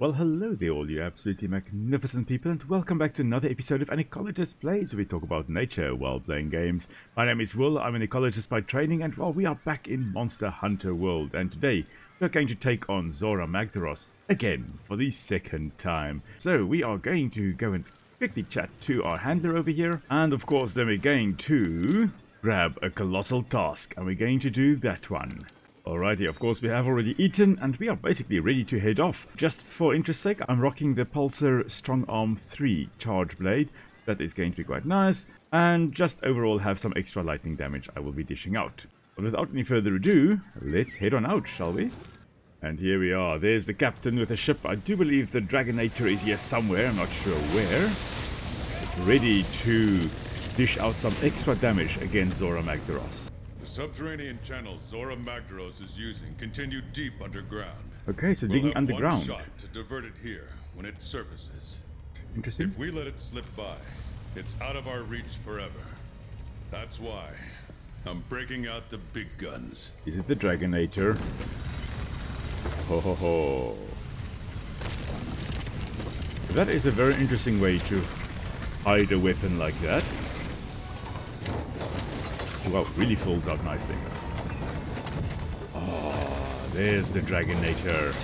Well, hello there all you absolutely magnificent people, and welcome back to another episode of An Ecologist Plays, where we talk about nature while playing games. My name is Will, I'm an ecologist by training, and well, we are back in Monster Hunter World, and today we're going to take on Zorah Magdaros, again, for the second time. So, we are going to go and quickly chat to our handler over here, and of course then we're going to grab a colossal task, and we're going to do that one. Alrighty, of course we have already eaten and we are basically ready to head off. Just for interest's sake, I'm rocking the Pulsar Strong Arm 3 charge blade. So that is going to be quite nice. And just overall have some extra lightning damage I will be dishing out. But without any further ado, let's head on out, shall we? And here we are. There's the captain with the ship. I do believe the Dragonator is here somewhere. I'm not sure where. But ready to dish out some extra damage against Zorah Magdaros. The subterranean channel Zorah Magdaros is using continue deep underground. Okay, so We'll digging have underground. one shot to divert it here when it surfaces. Interesting. If we let it slip by, it's out of our reach forever. That's why I'm breaking out the big guns. Is it the Dragonator? Ho ho ho. That is a very interesting way to hide a weapon like that. Wow, really folds out nicely. Oh, there's the Dragonator.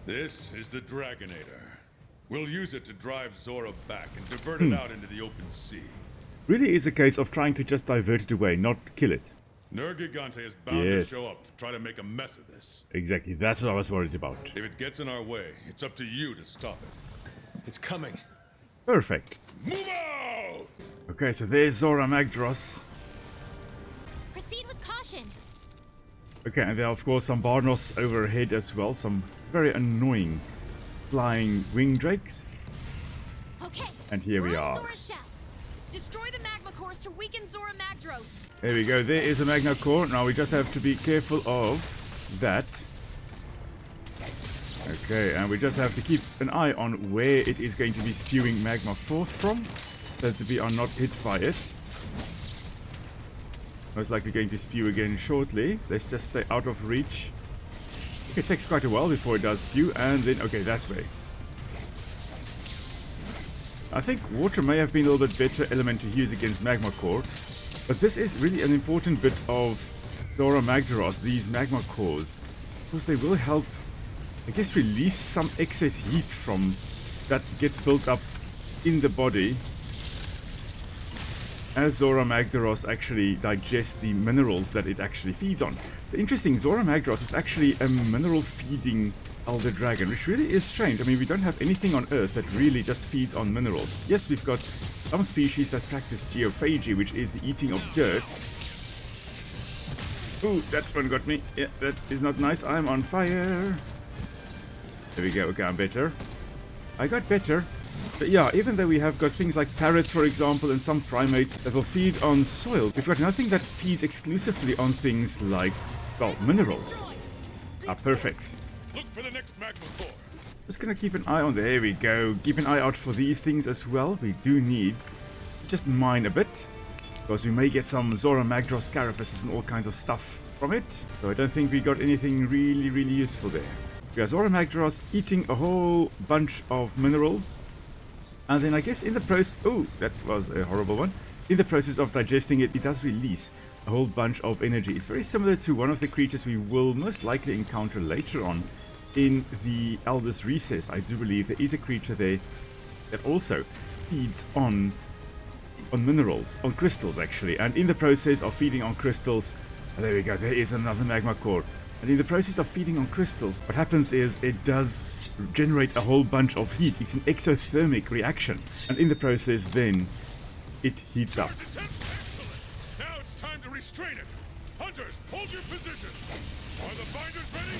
This is the Dragonator. We'll use it to drive Zorah back and divert it out into the open sea. Really is a case of trying to just divert it away, not kill it. Nergigante is bound to show up to try to make a mess of this. Exactly, that's what I was worried about. If it gets in our way, it's up to you to stop it. It's coming. Perfect. Move out! Okay, so there's Zorah Magdaros. Proceed with caution. Okay, and there are of course some Barnos overhead as well, some very annoying flying wing drakes. Okay. And here we we're on are. Zorah's shell. Destroy the magma cores to weaken Zorah Magdaros. There we go, there is a Magma core. Now we just have to be careful of that. Okay, and we just have to keep an eye on where it is going to be spewing magma forth from, so that we are not hit by it. Most likely going to spew again shortly. Let's just stay out of reach. Okay, it takes quite a while before it does spew, and then, okay, that way. I think water may have been a little bit better element to use against magma core, but this is really an important bit of Zorah Magdaros, these magma cores, because they will help, I guess, release some excess heat from that gets built up in the body as Zorah Magdaros actually digests the minerals that it actually feeds on. The interesting, Zorah Magdaros is actually a mineral feeding elder dragon, which really is strange. I mean, we don't have anything on Earth that really just feeds on minerals. Yes, we've got some species that practice geophagy, which is the eating of dirt. Ooh, that one got me. Yeah, that is not nice. I'm on fire. There we go. Okay, I'm better. I got better. But yeah, even though we have got things like parrots, for example, and some primates that will feed on soil, we've got nothing that feeds exclusively on things like, well, minerals. Ah, perfect. Look for the next magma core. Just gonna keep an eye on, there we go. Keep an eye out for these things as well. We do need to just mine a bit, because we may get some Zorah Magdaros carapaces and all kinds of stuff from it. So I don't think we got anything really useful there. We have Zorah Magdaros eating a whole bunch of minerals. And then I guess in the process, oh, that was a horrible one. In the process of digesting it, it does release a whole bunch of energy. It's very similar to one of the creatures we will most likely encounter later on in the Elder's Recess. I do believe there is a creature there that also feeds on minerals, on crystals actually. And in the process of feeding on crystals, oh, there we go, there is another magma core. And in the process of feeding on crystals, what happens is it does generate a whole bunch of heat. It's an exothermic reaction. And in the process then, it heats up. Excellent. Now it's time to restrain it. Hunters, hold your positions. Are the binders ready?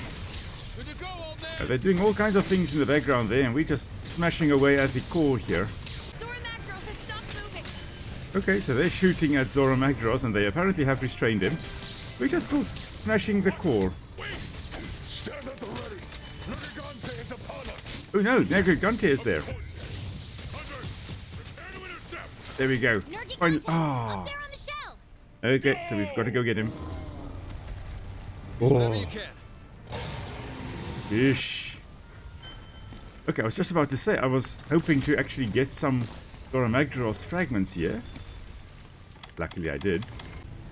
Good to go, old man. They're doing all kinds of things in the background there, and we're just smashing away at the core here. Zorah Magdaros has stopped moving. Okay, so they're shooting at Zorah Magdaros, and they apparently have restrained him. We're just still smashing the core. Wait! Stand at the ready. Nergigante is upon us. Oh no, Nergigante is there. Hunters, prepare to intercept. There we go. Nergigante, Ah. up there on the shell. Okay, so we've got to go get him. Whatever you can. Ish. Okay, I was just about to say, I was hoping to actually get some Zorah Magdaros fragments here. Luckily I did.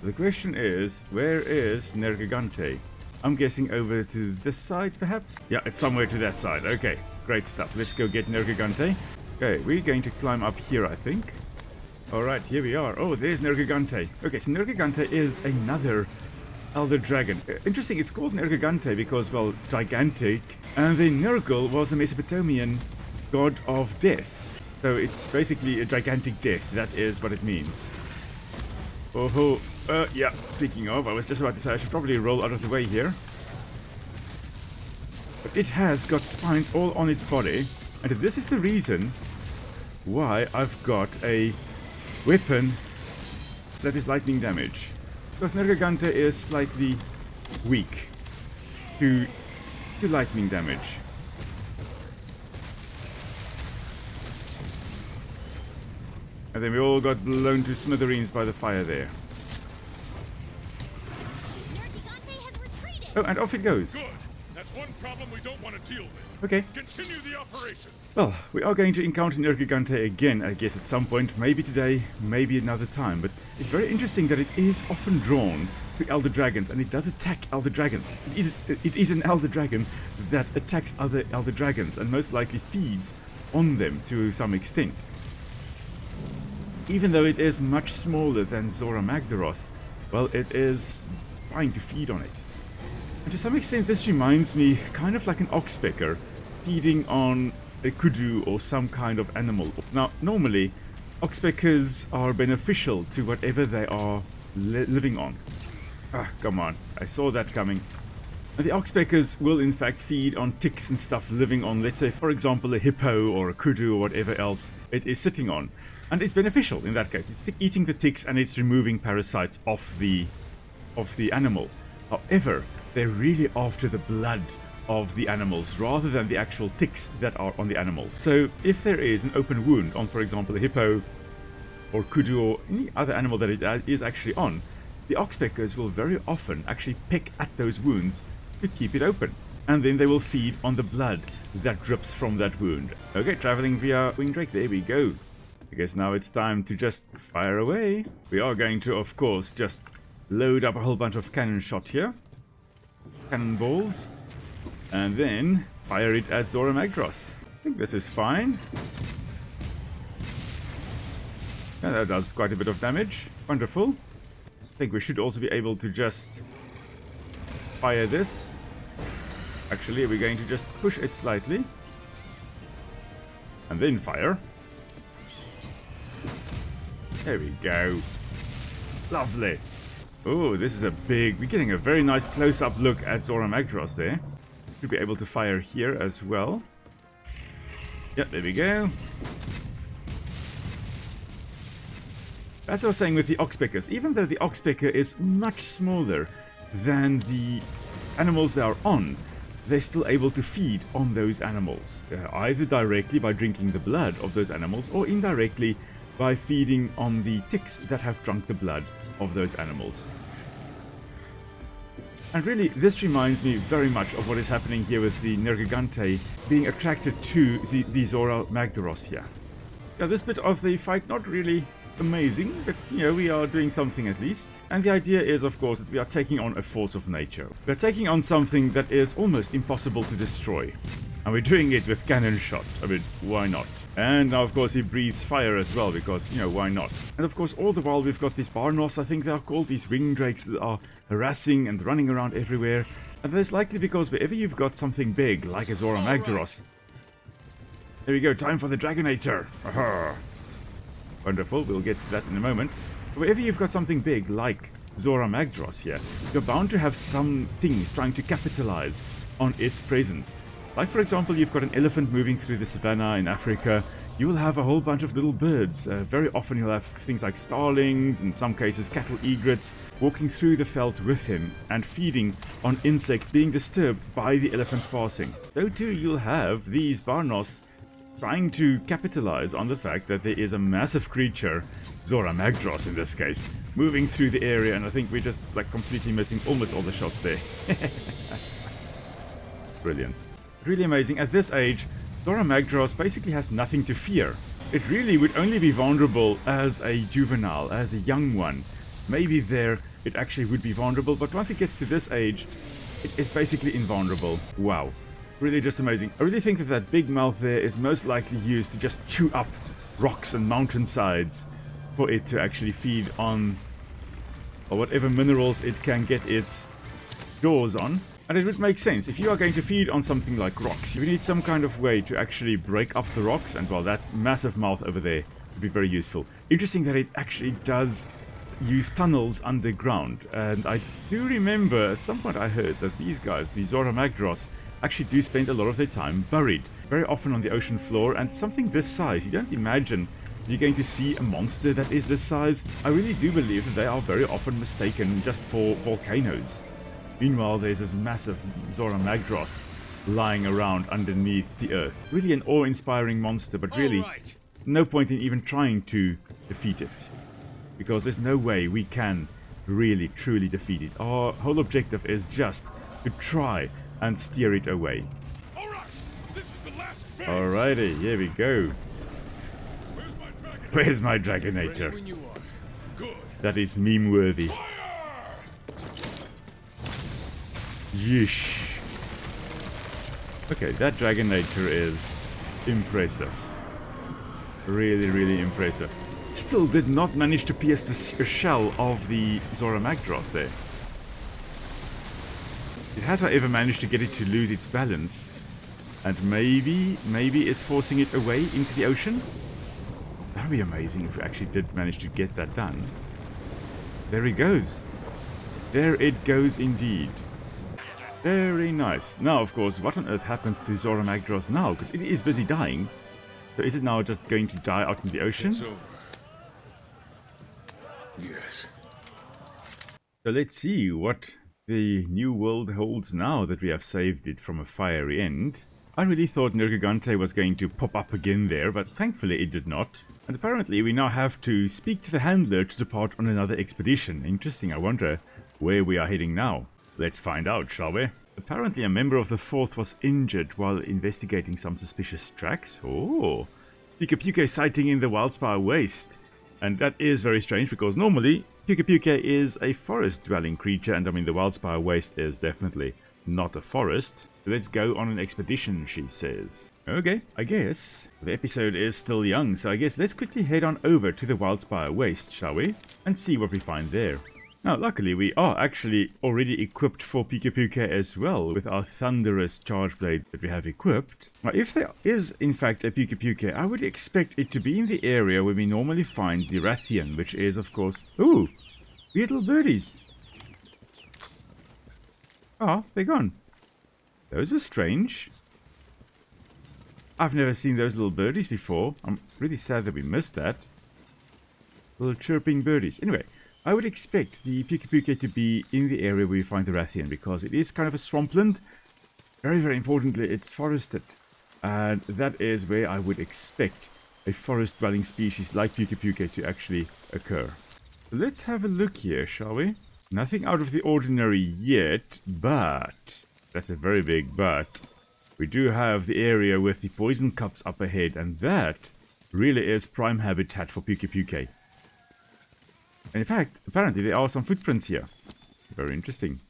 The question is, where is Nergigante? I'm guessing over to this side, perhaps? Yeah, it's somewhere to that side. Okay, great stuff. Let's go get Nergigante. Okay, we're going to climb up here, I think. Alright, here we are. Oh, there's Nergigante. Okay, so Nergigante is another Elder Dragon. Interesting, it's called Nergigante because, well, gigantic. And then Nergal was the Mesopotamian god of death. So it's basically a gigantic death. That is what it means. Oh, yeah, speaking of, I was just about to say I should probably roll out of the way here. But it has got spines all on its body. And this is the reason why I've got a weapon that is lightning damage. Because Nergigante is slightly weak to lightning damage. And then we all got blown to smithereens by the fire there. Nergigante has retreated. Oh, and off it goes. Good. That's one problem we don't want to deal with. Okay. Continue the operation. Well, we are going to encounter Nergigante again, I guess, at some point. Maybe today, maybe another time. But it's very interesting that it is often drawn to Elder Dragons, and it does attack Elder Dragons. It is an Elder Dragon that attacks other Elder Dragons, and most likely feeds on them to some extent. Even though it is much smaller than Zorah Magdaros, well, it is trying to feed on it. And to some extent, this reminds me kind of like an oxpecker feeding on a kudu or some kind of animal. Now, normally, oxpeckers are beneficial to whatever they are living on. Ah, come on. I saw that coming. And the oxpeckers will in fact feed on ticks and stuff living on, let's say, for example, a hippo or a kudu or whatever else it is sitting on. And it's beneficial in that case. It's eating the ticks and it's removing parasites off the animal. However, they're really after the blood of the animals rather than the actual ticks that are on the animals. So if there is an open wound on, for example, a hippo or kudu or any other animal that it is actually on, the oxpeckers will very often actually pick at those wounds to keep it open. And then they will feed on the blood that drips from that wound. Okay, traveling via Wingdrake, there we go. I guess now it's time to just fire away. We are going to, of course, just load up a whole bunch of cannon shot here. Cannonballs. And then fire it at Zorah Magdaros. I think this is fine. Yeah, that does quite a bit of damage. Wonderful. I think we should also be able to just fire this. Actually, we're going to just push it slightly. And then fire. There we go. Lovely. Oh, this is a big... We're getting a very nice close-up look at Zorah Magdaros there. Should be able to fire here as well. Yep, there we go. As I was saying with the oxpeckers, even though the oxpecker is much smaller than the animals they are on, they're still able to feed on those animals. Either directly by drinking the blood of those animals or indirectly by feeding on the ticks that have drunk the blood of those animals. And really, this reminds me very much of what is happening here with the Nergigante being attracted to the Zorah Magdaros here. Now, this bit of the fight, not really amazing, but, you know, we are doing something at least. And the idea is, of course, that we are taking on a force of nature. We are taking on something that is almost impossible to destroy. And we're doing it with cannon shot. I mean, why not? And now, of course, he breathes fire as well, because, you know, why not? And, of course, all the while we've got these Barnos, I think they are called, these Wingdrakes that are harassing and running around everywhere. And that is likely because wherever you've got something big, like a Zorah Magdaros... There we go, time for the Dragonator! Aha! Wonderful, we'll get to that in a moment. But wherever you've got something big, like Zorah Magdaros here, you're bound to have some things trying to capitalize on its presence. Like, for example, you've got an elephant moving through the savannah in Africa. You will have a whole bunch of little birds. Very often you'll have things like starlings, in some cases cattle egrets, walking through the veld with him and feeding on insects being disturbed by the elephant's passing. So too you'll have these Barnos trying to capitalize on the fact that there is a massive creature, Zorah Magdaros in this case, moving through the area, and I think we're just like completely missing almost all the shots there. Brilliant. Really amazing. At this age, Zorah Magdaros basically has nothing to fear. It really would only be vulnerable as a juvenile, as a young one. Maybe there it actually would be vulnerable, but once it gets to this age, it is basically invulnerable. Wow. Really just amazing. I really think that that big mouth there is most likely used to just chew up rocks and mountainsides for it to actually feed on or whatever minerals it can get its jaws on. And it would make sense. If you are going to feed on something like rocks, you need some kind of way to actually break up the rocks, and well, that massive mouth over there would be very useful. Interesting that it actually does use tunnels underground, and I do remember at some point I heard that these guys, the Zorah Magdaros, actually do spend a lot of their time buried, very often on the ocean floor, and something this size, you don't imagine you're going to see a monster that is this size. I really do believe that they are very often mistaken just for volcanoes. Meanwhile, there's this massive Zorah Magdaros lying around underneath the earth. Really an awe-inspiring monster, but really no point in even trying to defeat it, because there's no way we can really truly defeat it. Our whole objective is just to try and steer it away. Alrighty, here we go. Where's my Dragonator? That is meme-worthy. Yeesh. Okay, that Dragonator is impressive. Really, really impressive. Still did not manage to pierce the shell of the Zorah Magdaros there. It has, however, managed to get it to lose its balance. And maybe is forcing it away into the ocean? That would be amazing if we actually did manage to get that done. There it goes. There it goes indeed. Very nice. Now, of course, what on earth happens to Zorah Magdaros now? Because it is busy dying. So is it now just going to die out in the ocean? It's over. Yes. So let's see what the new world holds now that we have saved it from a fiery end. I really thought Nergigante was going to pop up again there, but thankfully it did not. And apparently we now have to speak to the handler to depart on another expedition. Interesting, I wonder where we are heading now. Let's find out, shall we? Apparently a member of the Fourth was injured while investigating some suspicious tracks. Oh, Pukei-Pukei sighting in the Wildspire Wastes. And that is very strange, because normally Pukei-Pukei is a forest-dwelling creature, and I mean the Wildspire Waste is definitely not a forest. So let's go on an expedition, she says. Okay, I guess the episode is still young, so I guess let's quickly head on over to the Wildspire Waste, shall we? And see what we find there. Now, luckily, we are actually already equipped for Pukei-Pukei as well, with our thunderous charge blades that we have equipped. Now, if there is, in fact, a Pukei-Pukei, I would expect it to be in the area where we normally find the Rathian, which is, of course... Ooh! Weird little birdies! Ah, they're gone. Those were strange. I've never seen those little birdies before. I'm really sad that we missed that. Little chirping birdies. Anyway... I would expect the Pukei-Pukei to be in the area where we find the Rathian, because it is kind of a swampland. Very, very importantly, it's forested. And that is where I would expect a forest-dwelling species like Pukei-Pukei to actually occur. So let's have a look here, shall we? Nothing out of the ordinary yet, but... That's a very big but. We do have the area with the poison cups up ahead, and that really is prime habitat for Pukei-Pukei. And in fact, apparently there are some footprints here. Very interesting.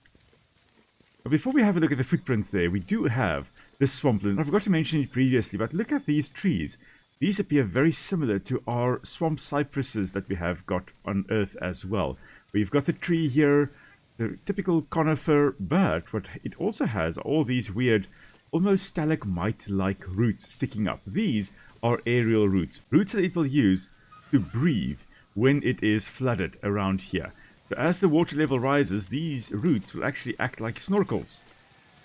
But before we have a look at the footprints there, we do have this swampland. I forgot to mention it previously, but look at these trees. These appear very similar to our swamp cypresses that we have got on Earth as well. We've got the tree here, the typical conifer, but what it also has are all these weird, almost stalagmite-like roots sticking up. These are aerial roots. Roots that it will use to breathe when it is flooded around here. So as the water level rises, these roots will actually act like snorkels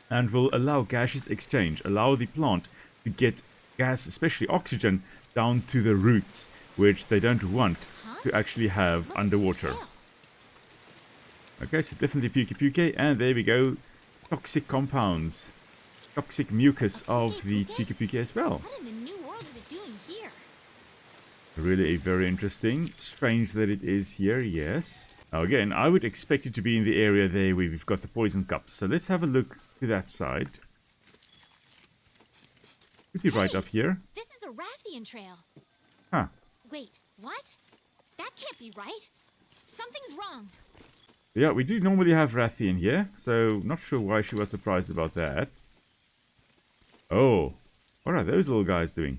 and will allow gaseous exchange, allow the plant to get gas, especially oxygen, down to the roots, which they don't want to actually have underwater. Okay, so definitely Pukei-Pukei, and there we go, toxic compounds, toxic mucus of the Pukei-Pukei as well. What in the new world is it doing here? Really very interesting. Strange that it is here, yes. Now again, I would expect it to be in the area there where we've got the poison cups. So let's have a look to that side. Could be right up here. This is a Rathian trail. Huh. Wait, what? That can't be right. Something's wrong. Yeah, we do normally have Rathian here, so not sure why she was surprised about that. Oh, what are those little guys doing?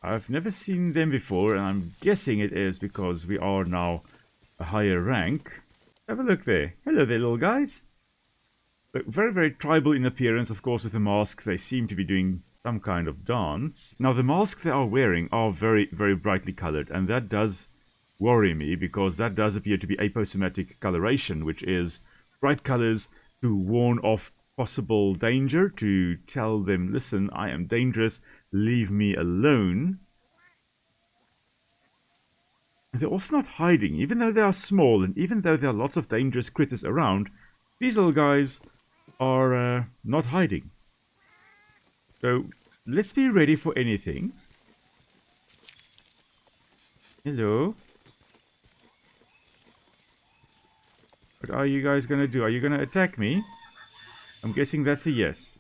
I've never seen them before, and I'm guessing it is because we are now a higher rank. Have a look there. Hello there, little guys. Look, very, very tribal in appearance, of course, with the masks. They seem to be doing some kind of dance. Now, the masks they are wearing are very, very brightly colored, and that does worry me because that does appear to be aposematic coloration, which is bright colors to warn off possible danger, to tell them, listen, I am dangerous, leave me alone. And they're also not hiding, even though they are small and even though there are lots of dangerous critters around, these little guys are not hiding. So let's be ready for anything. Hello. What are you guys going to do? Are you going to attack me? I'm guessing that's a yes.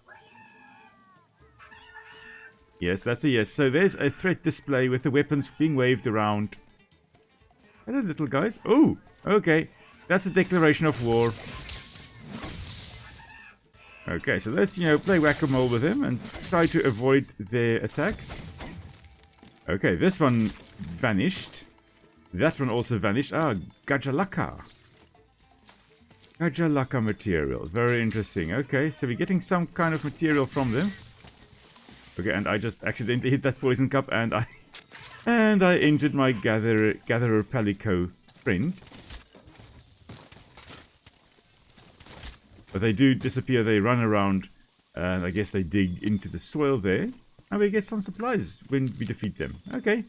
Yes, that's a yes. So there's a threat display with the weapons being waved around. Hello, little guys. Oh, okay. That's a declaration of war. Okay, so let's, play whack-a-mole with him and try to avoid their attacks. Okay, this one vanished. That one also vanished. Ah, Gajalaka. Gajalaka material. Very interesting. Okay, so we're getting some kind of material from them. Okay, and I just accidentally hit that poison cup and I injured my gatherer palico friend. But they do disappear, they run around, and I guess they dig into the soil there. And we get some supplies when we defeat them. Okay,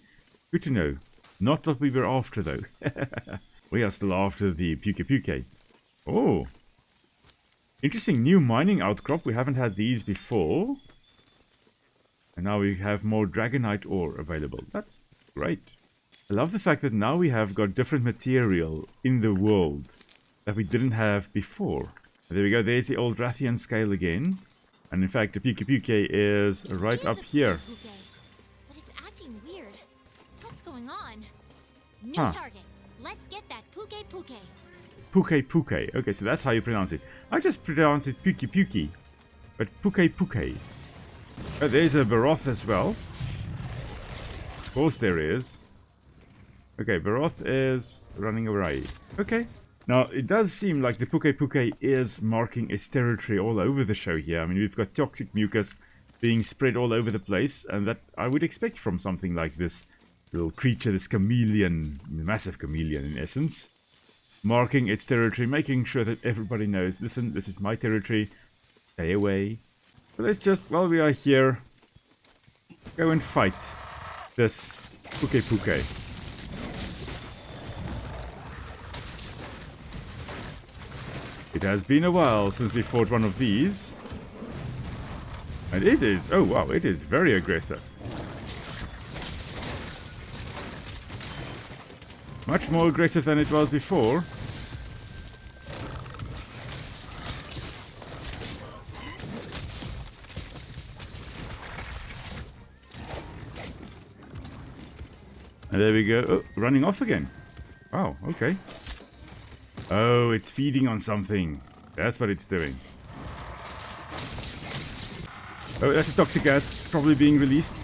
good to know. Not what we were after, though. We are still after the Pukei-Pukei. Oh, interesting new mining outcrop. We haven't had these before. And now we have more dragonite ore available. That's great. I love the fact that now we have got different material in the world that we didn't have before. There we go, there's the old Rathian scale again. And in fact, the Pukei-Pukei is right up here. But it's acting weird. What's going on? New target. Let's get that Pukei-Pukei. Pukei-Pukei. Okay, so that's how you pronounce it. I just pronounce it Pukei-Pukei. But Pukei-Pukei. Oh, there's a Baroth as well. Of course there is. Okay, Baroth is running away. Okay. Now, it does seem like the Pukei-Pukei is marking its territory all over the show here. I mean, we've got toxic mucus being spread all over the place, and that I would expect from something like this little creature, this chameleon, massive chameleon in essence, marking its territory, making sure that everybody knows, listen, this is my territory, stay away. So let's just, while we are here, go and fight this Pukei-Pukei. It has been a while since we fought one of these. And it is, oh wow, it is very aggressive. Much more aggressive than it was before. And there we go. Oh, running off again. Wow, okay. Oh, it's feeding on something. That's what it's doing. Oh, that's a toxic gas probably being released.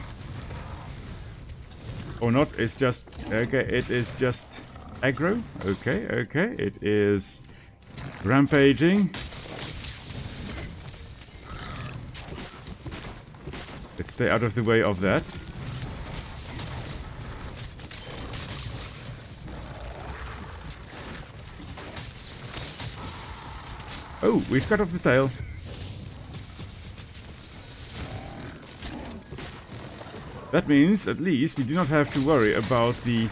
Or not, it's just... Okay, it is just aggro. Okay, okay. It is rampaging. Let's stay out of the way of that. Oh, we've cut off the tail. That means, at least, we do not have to worry about the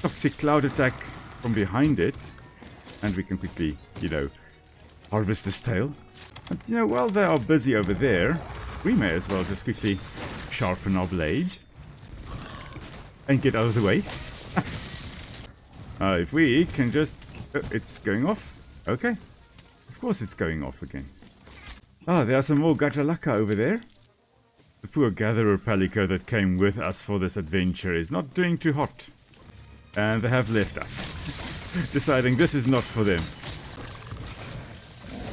toxic cloud attack from behind it. And we can quickly, harvest this tail. And, while they are busy over there, we may as well just quickly sharpen our blade. And get out of the way. If we can just... Oh, it's going off. Okay. Of course it's going off again. Ah, there are some more Gajalaka over there. The poor gatherer palico that came with us for this adventure is not doing too hot. And they have left us, deciding this is not for them.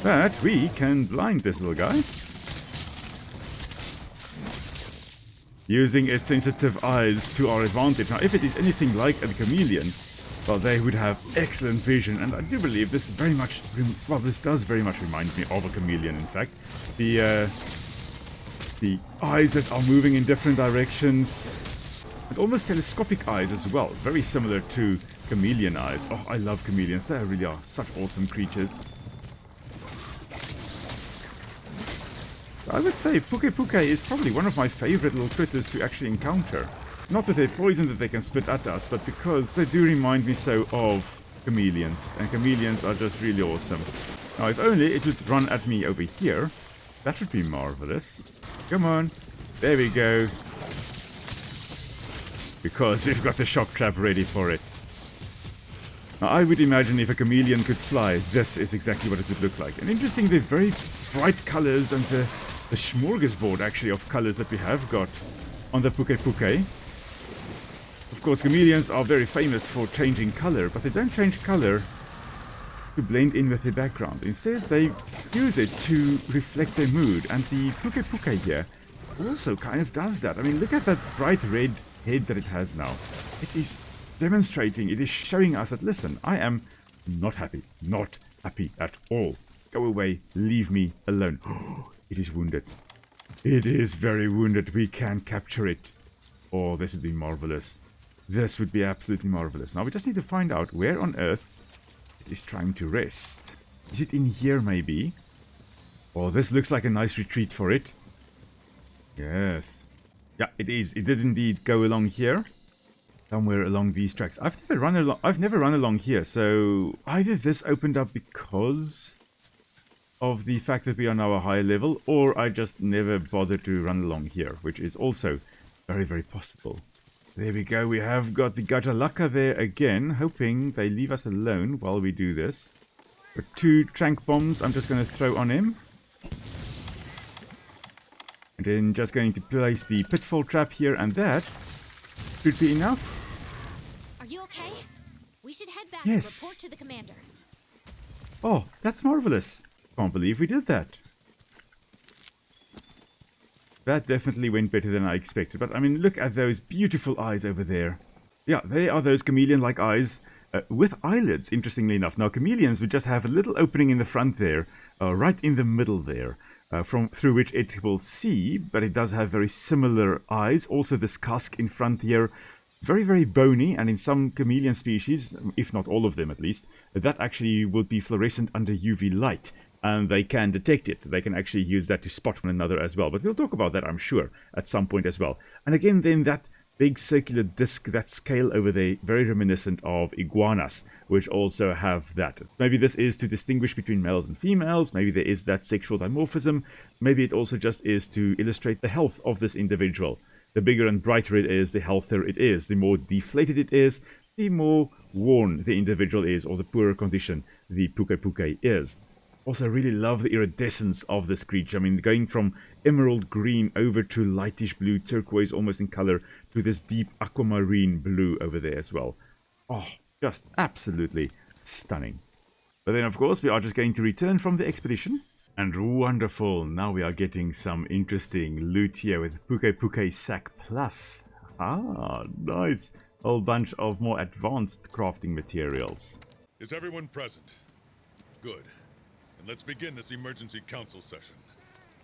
But we can blind this little guy, using its sensitive eyes to our advantage. Now, if it is anything like a chameleon, well, they would have excellent vision, and I do believe this very much, well, this does very much remind me of a chameleon, in fact. The eyes that are moving in different directions, and almost telescopic eyes as well, very similar to chameleon eyes. Oh, I love chameleons, they really are such awesome creatures. I would say Pukei-Pukei is probably one of my favorite little critters to actually encounter. Not that they're poison that they can spit at us, but because they do remind me so of chameleons. And chameleons are just really awesome. Now, if only it would run at me over here. That would be marvelous. Come on. There we go. Because we've got the shock trap ready for it. Now, I would imagine if a chameleon could fly, this is exactly what it would look like. And interesting, the very bright colors and the smorgasbord, actually, of colors that we have got on the Pukei-Pukei. Of course, chameleons are very famous for changing color, but they don't change color to blend in with the background. Instead, they use it to reflect their mood. And the Pukei-Pukei here also kind of does that. I mean, look at that bright red head that it has now. It is demonstrating, it is showing us that, listen, I am not happy at all. Go away, leave me alone. It is wounded. It is very wounded. We can capture it. Oh, this would be marvelous. This would be absolutely marvelous. Now we just need to find out where on earth it is trying to rest. Is it in here maybe? Oh, this looks like a nice retreat for it. Yes. Yeah, it is. It did indeed go along here. Somewhere along these tracks. I've never run along here, so either this opened up because of the fact that we are now a higher level, or I just never bothered to run along here, which is also very, very possible. There we go, we have got the Gajalaka there again, hoping they leave us alone while we do this. Got 2 trank bombs I'm just going to throw on him. And then just going to place the pitfall trap here, and that should be enough. Are you okay? We should head back Yes. and report to the commander. Oh, that's marvelous. Can't believe we did that. That definitely went better than I expected. But I mean, look at those beautiful eyes over there. Yeah, they are those chameleon-like eyes with eyelids, interestingly enough. Now, chameleons would just have a little opening in the front there, right in the middle there, through which it will see, but it does have very similar eyes. Also, this casque in front here, very, very bony, and in some chameleon species, if not all of them at least, that actually will be fluorescent under UV light. And they can detect it. They can actually use that to spot one another as well. But we'll talk about that, I'm sure, at some point as well. And again, then that big circular disc, that scale over there, very reminiscent of iguanas, which also have that. Maybe this is to distinguish between males and females. Maybe there is that sexual dimorphism. Maybe it also just is to illustrate the health of this individual. The bigger and brighter it is, the healthier it is. The more deflated it is, the more worn the individual is, or the poorer condition the Pukei-Pukei is. Also, I really love the iridescence of this creature. I mean, going from emerald green over to lightish blue, turquoise almost in color, to this deep aquamarine blue over there as well. Oh, just absolutely stunning. But then, of course, we are just going to return from the expedition. And wonderful, now we are getting some interesting loot here with Pukei-Pukei Sack Plus. Ah, nice. A whole bunch of more advanced crafting materials. Is everyone present? Good. And let's begin this emergency council session.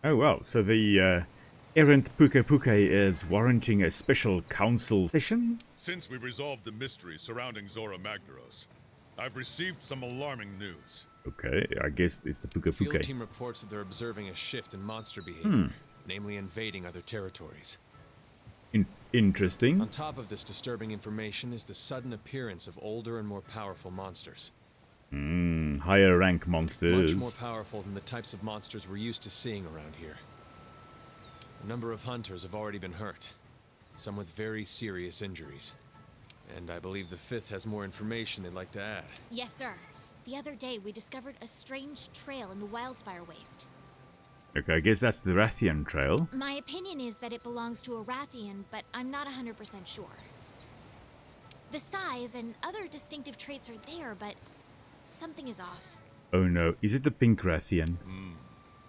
Oh, well, so the errant Pukei-Pukei is warranting a special council session? Since we resolved the mystery surrounding Zorah Magdaros, I've received some alarming news. Okay, I guess it's the Field Pukei-Pukei. team reports that they're observing a shift in monster behavior, namely invading other territories. Interesting. On top of this disturbing information is the sudden appearance of older and more powerful monsters. Higher rank monsters. Much more powerful than the types of monsters we're used to seeing around here. A number of hunters have already been hurt, some with very serious injuries. And I believe the 5th has more information they'd like to add. Yes, sir. The other day, we discovered a strange trail in the Wildspire Waste. Okay, I guess that's the Rathian Trail. My opinion is that it belongs to a Rathian, but I'm not 100% sure. The size and other distinctive traits are there, but something is off. Oh no, is it the pink Rathian?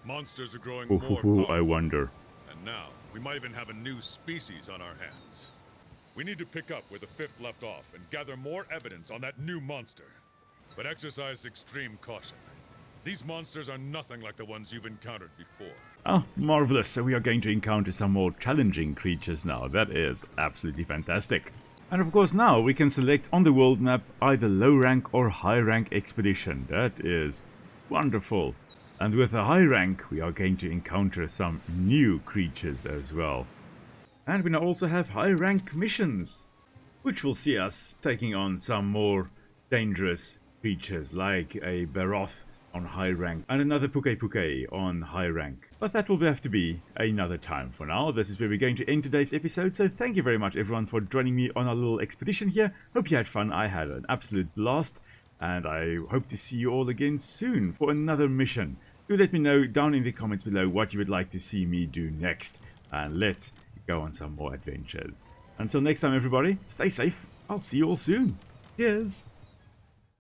Monsters are growing Oh, more I powerful. wonder. And now, we might even have a new species on our hands. We need to pick up where the fifth left off and gather more evidence on that new monster. But exercise extreme caution. These monsters are nothing like the ones you've encountered before. Oh, marvelous. So we are going to encounter some more challenging creatures now. That is absolutely fantastic. And of course now we can select on the world map either low rank or high rank expedition. That is wonderful. And with a high rank we are going to encounter some new creatures as well. And we now also have high rank missions, which will see us taking on some more dangerous creatures like a Baroth on high rank and another Pukei-Pukei on high rank. But that will have to be another time. For now, this is where we're going to end today's episode, so thank you very much everyone for joining me on our little expedition here. Hope you had fun. I had an absolute blast, and I hope to see you all again soon for another mission. Do let me know down in the comments below what you would like to see me do next, and let's go on some more adventures. Until next time everybody, stay safe. I'll see you all soon. Cheers!